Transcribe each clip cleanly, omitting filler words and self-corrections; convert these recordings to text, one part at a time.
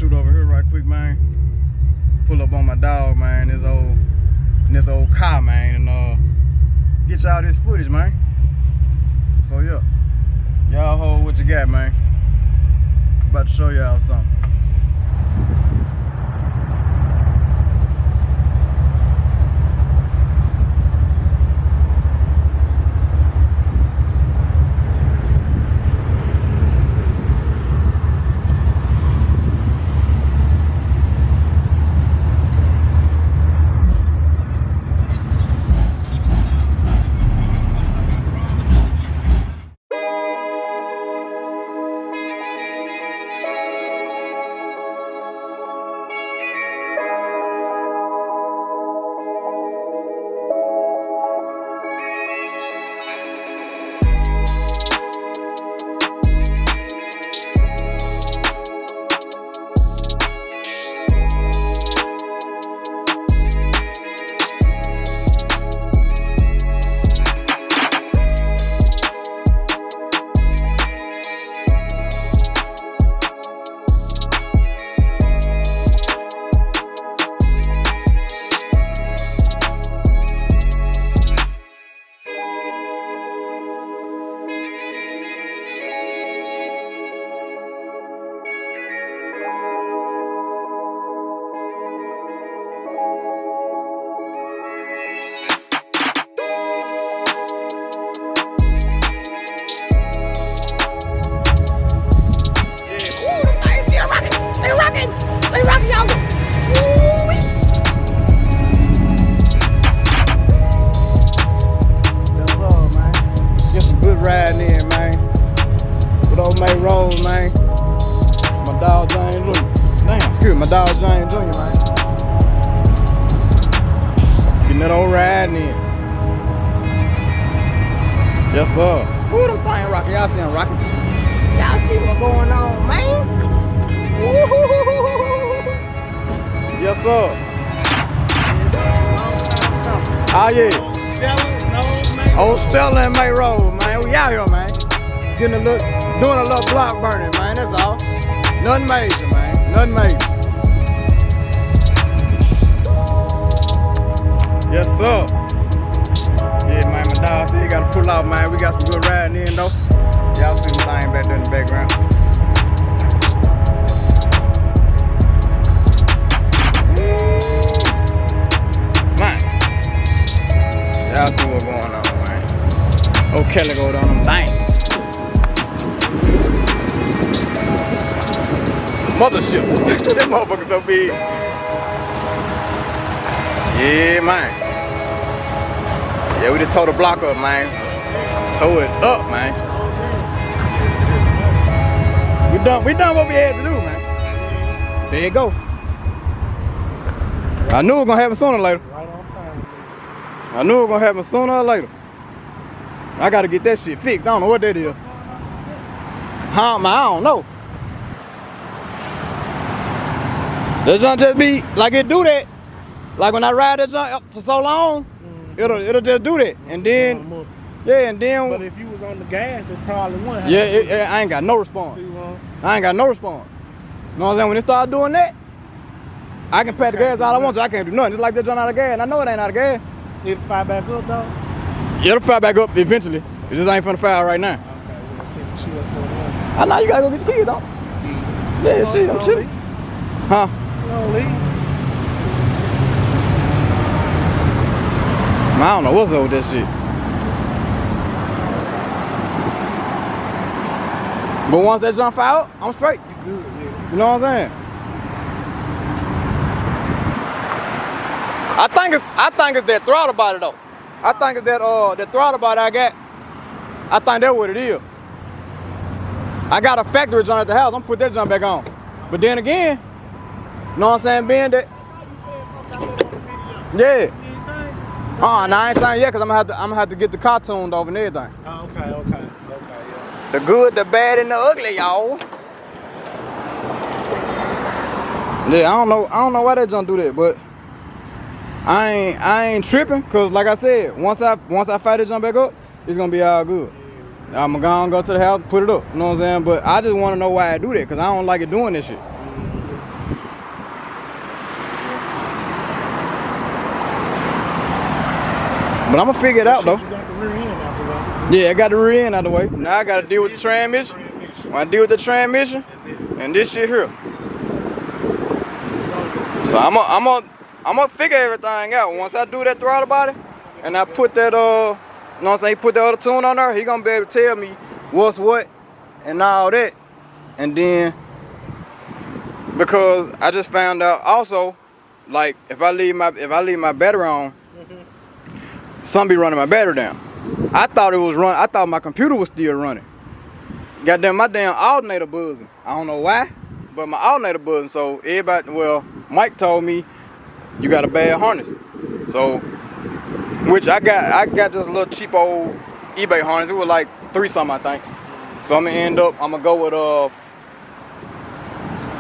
shoot over here right quick, man. Pull up on my dog, man. This old car, man, and get y'all this footage, man. So yeah, y'all hold what you got, man. About to show y'all something. Riding in, man. Good old MayRose, man. My dog James Jr. Damn, excuse me, my dog James Jr., man. Getting that old riding in. Yes, sir. Ooh, them things rocking. Y'all see them rocking? Y'all see what's going on, man? Woo-hoo-hoo-hoo-hoo-hoo. Yes, sir. Oh, yeah. Old Stella and MayRose, man. We out here, man. Getting a look, doing a little block burning, man. That's all. Nothing major, man. Nothing major. Yes, sir. Yeah, man. My dog, see, you gotta pull out, man. We got some good riding in, though. Y'all see them thing back there in the background. Man. Y'all see what's going on. Oh, Kelly go down them things. Mothership. That motherfucker so big. Yeah, man. Yeah, we just tore the block up, man. Tore it up, man. We done what we had to do, man. There you go. I knew it was gonna happen sooner or later. Right on time. I knew it was gonna happen sooner or later. I gotta get that shit fixed. I don't know what that is. Huh, man, I don't know. That junk just be like it do that. Like when I ride that junk for so long, it'll just do that. And then, yeah, and then. But if you was on the gas, it probably wouldn't. Yeah, I ain't got no response. I ain't got no response. You know what I'm saying? When it start doing that, I can pat the gas all I want to. I can't do nothing. Just like that junk out of gas. And I know it ain't out of gas. It'll fire back up, though? It'll fire back up eventually. It just ain't finna fire right now. Okay, we'll see what you up for. I know you gotta go get your kid, though. Yeah, shit, I'm chilling. Huh? No, leave. Man, I don't know what's up with that shit. But once that jump out, I'm straight. You good, yeah. You know what I'm saying? I think it's that throttle body though. I think it's that throttle body I got. I think that's what it is. I got a factory jump at the house. I'm gonna put that jump back on. But then again, you know what I'm saying? Being that. Yeah. No, I ain't saying yet, cause I'm gonna have to get the car tuned over and everything. Oh, okay, yeah. The good, the bad, and the ugly, y'all. Yeah, I don't know why that junk do that, but I ain't tripping, cause like I said, once I fire that jump back up, it's gonna be all good. I'm gonna go to the house, put it up. You know what I'm saying? But I just want to know why I do that, cause I don't like it doing this shit. But I'm gonna figure it out though. You got the rear end out the way. Yeah, I got the rear end out the way. Now I gotta deal with the transmission. When I deal with the transmission and this shit here. So I'm gonna figure everything out. Once I do that throttle body and I put that you know what I'm saying, he put that other tune on there, he gonna be able to tell me what's what and all that. And then because I just found out also, like if I leave my battery on, something be running my battery down. I thought it was running. I thought my computer was still running. Goddamn, my damn alternator buzzing. I don't know why, but my alternator buzzing. So everybody, well, Mike told me you got a bad harness. So, which I got just a little cheap old eBay harness. It was like $3 something, I think. So I'm gonna go with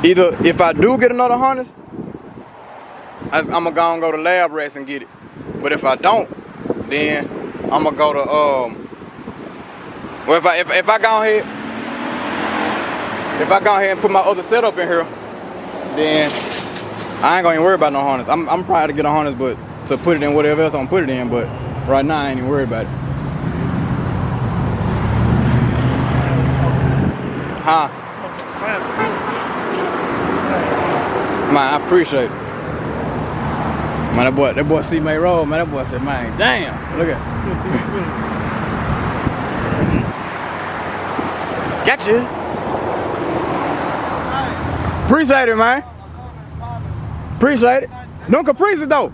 either if I do get another harness, I'm gonna go to LabRace and get it. But if I don't, then I'm gonna go to well, if I go ahead and put my other setup in here, then I ain't gonna even worry about no harness. I'm probably to get a harness, but to put it in whatever else I'm gonna put it in. But right now I ain't even worried about it. Huh? Man, I appreciate it. Man, that boy see MayRose, man, that boy said, man, damn, look at it. Gotcha. Appreciate it, man. Appreciate it. Them caprices though.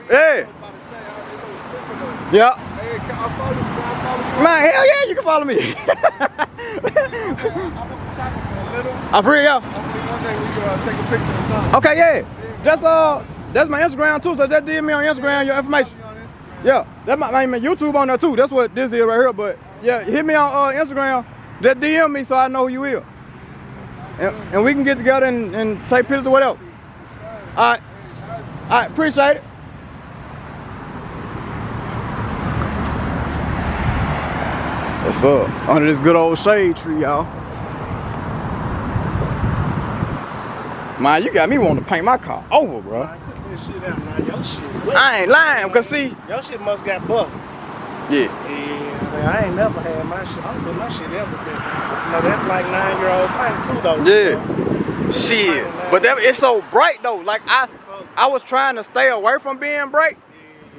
Yeah. Yeah. Man, hell yeah, you can follow me. I free yo. Take a picture or something. Okay, yeah. That's my Instagram too. So just DM me on Instagram your information. Yeah, that's my YouTube on there too. That's what this is right here. But yeah, hit me on Instagram. Just DM me so I know who you is. And we can get together and take pictures or whatever. All right, appreciate it. What's up? Under this good old shade tree, y'all. Man, you got me wanting to paint my car over, bro. Man, put this shit out now. Your shit. I ain't lying, cause see. Your shit must got bugged. Yeah. Yeah, man, I ain't never had my shit. I don't think my shit ever been. You know, that's like 9-year-old paint too, though. Yeah. Shit. But it's so bright though. Like I was trying to stay away from being bright.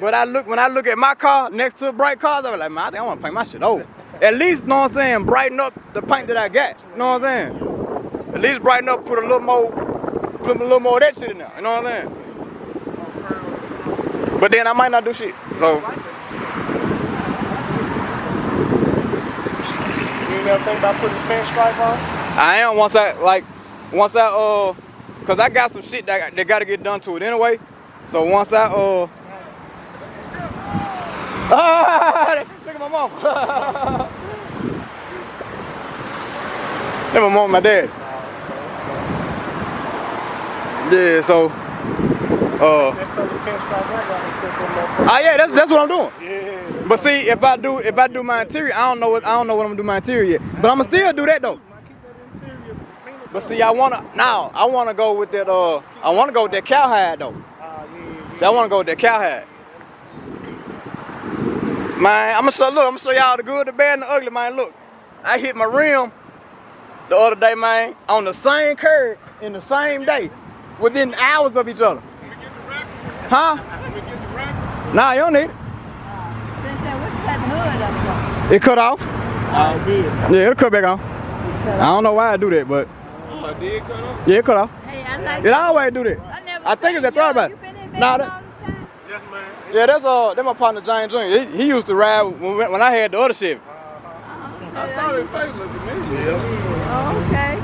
But when I look at my car next to bright cars, I was like, man, I think I want to paint my shit over. At least, know what I'm saying, brighten up the paint that I got. You know what I'm saying? At least brighten up, put a little more of that shit in there. You know what I'm saying? But then I might not do shit. So. You never think about putting the fence stripe on? I am once I cause I got some shit that gotta get done to it anyway. So once I look at my mom. Look at my mom and my dad. Yeah, so oh yeah, that's what I'm doing. Yeah. But see, if I do my interior, I don't know what I'm gonna do my interior yet. But I'ma still do that though. But see, I wanna go with that cowhide though. See, I wanna go with that cowhide. Man, I'ma show y'all the good, the bad, and the ugly, man. Look, I hit my rim the other day, man, on the same curve in the same day, within hours of each other. Huh? Nah, you don't need it. It cut off. Oh, it did. Yeah, it'll cut back on. I don't know why I do that, but. Oh, it did cut off? Yeah, it cut off. Hey, I like It always do that. I think it's that throttle body. Nah, Yes, man. yeah, that's my partner James Jr. He used to ride when I had the other Chevy. I thought it favored me. Yeah. Oh, okay.